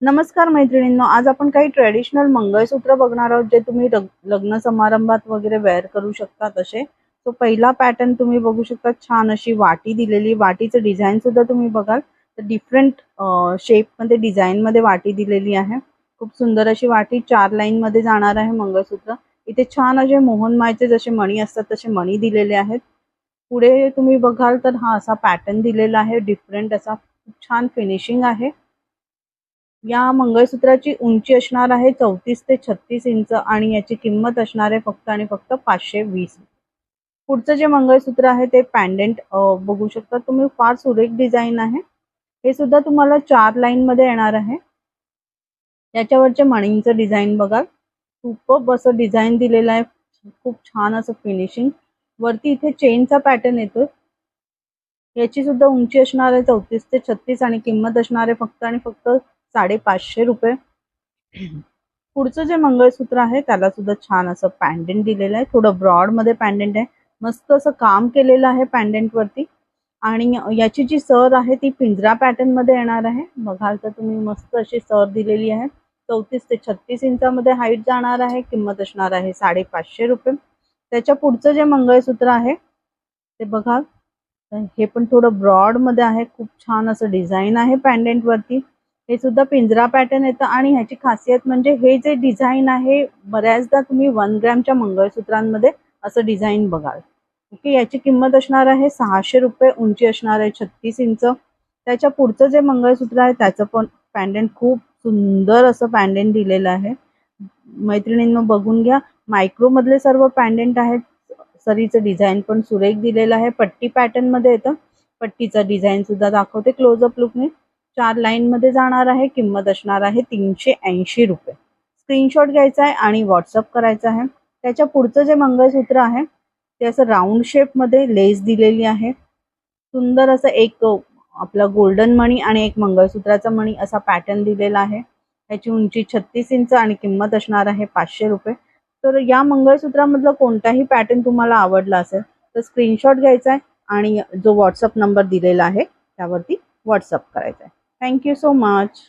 नमस्कार मैत्रिणींनो, आज आपण काही ट्रेडिशनल मंगळसूत्र बघणार आहोत जे तुम्ही लग्न समारंभात वगैरे वेअर करू शकता तसे। तो पहिला पॅटर्न तुम्ही बघू शकता, छान अशी वाटी दिलेली, वाटीचं डिझाइन सुद्धा तुम्ही बघाल तर डिफरंट शेप मध्ये डिझाइन मध्ये वाटी दिलेली आहे। खूप सुंदर अशी वाटी 4 लाईन मध्ये जाणार आहे मंगळसूत्र। इथे छान असे मोहनमाळचे जसे मणी असतात तसे मणी दिलेले आहेत। पुढे तुम्ही बघाल तर हा असा पॅटर्न दिलेला आहे, डिफरंट असा, खूप छान फिनिशिंग आहे। या मंगळसूत्राची उंची असणार आहे 34 ते 36 इंच आणि याची किंमत असणार आहे फक्त आणि फक्त 520। पुढचं जे मंगळसूत्र आहे ते पॅन्डेंट बघू शकता तुम्ही, फार सुरेख डिझाइन आहे। हे सुद्धा तुम्हाला 4 लाईन मध्ये येणार आहे। याच्यावरचे मणींचं डिझाइन बघा, खूप असं डिझाइन दिलेलं आहे, खूप छान असं फिनिशिंग। वरती इथे चेनचा पॅटर्न येतो। याची सुद्धा उंची असणार आहे 34 ते 36 आणि किंमत असणार आहे फक्त आणि फक्त 550 रुपये। पुढचं जे मंगळसूत्र आहे त्याला सुद्धा छान असं पॅन्डेंट दिलेलं आहे, थोडं ब्रॉड मध्ये पॅन्डेंट आहे, मस्त असं काम केलेलं आहे पॅन्डेंट वरती। आणि याची जी सर आहे ती पिंजरा पॅटर्न मध्ये येणार आहे। बघाल तर तुम्ही मस्त अशी सर दिलेली आहे। 34 ते 36 इंचामध्ये हाईट जाणार आहे, किंमत असणार आहे 550 रुपये। त्याच्या पुढचं जे मंगळसूत्र आहे ते बघा, हे पण थोडं ब्रॉड मध्ये आहे, खूप छान असं डिझाइन आहे पॅन्डेंट वरती। हे सुद्धा पिंजरा पॅटर्न येतं आणि ह्याची खासियत म्हणजे हे जे डिझाइन आहे बऱ्याचदा तुम्ही 1 ग्रॅमच्या मंगळसूत्रांमध्ये असं डिझाइन बघाल। ओके, याची किंमत असणार आहे 600 रुपये, उंची असणार आहे 36 इंच। त्याच्या पुढचं जे मंगळसूत्र आहे त्याचं पण पॅन्डेंट खूप सुंदर असं पॅन्डेंट दिलेलं आहे। मैत्रिणींनो बघून घ्या, मायक्रो मधले सर्व पॅन्डेंट आहेत। सरीचं डिझाइन पण सुरेख दिलेलं आहे, पट्टी पॅटर्न मध्ये येतं। पट्टीचं डिझाइन सुद्धा दाखवते क्लोजअप लुकने। 4 लाईन मध्ये जाणार आहे, किंमत असणार आहे 380 रुपये। स्क्रीनशॉट घ्यायचा आहे आणि व्हॉट्सअप करायचा आहे। त्याच्या पुढचं जे मंगळसूत्र आहे ते असं राऊंड शेप मध्ये लेस दिलेली आहे। सुंदर असं एक आपला गोल्डन मणी आणि एक मंगळसूत्राचा मणी असा पॅटर्न दिलेला आहे। याची उंची 36 इंच आणि किंमत असणार आहे 500 रुपये। तर या मंगळसूत्रामधला कोणताही पॅटर्न तुम्हाला आवडला असेल तर स्क्रीनशॉट घ्यायचा आहे आणि जो व्हॉट्सअप नंबर दिलेला आहे त्यावरती व्हॉट्सअप करायचा आहे। Thank you so much.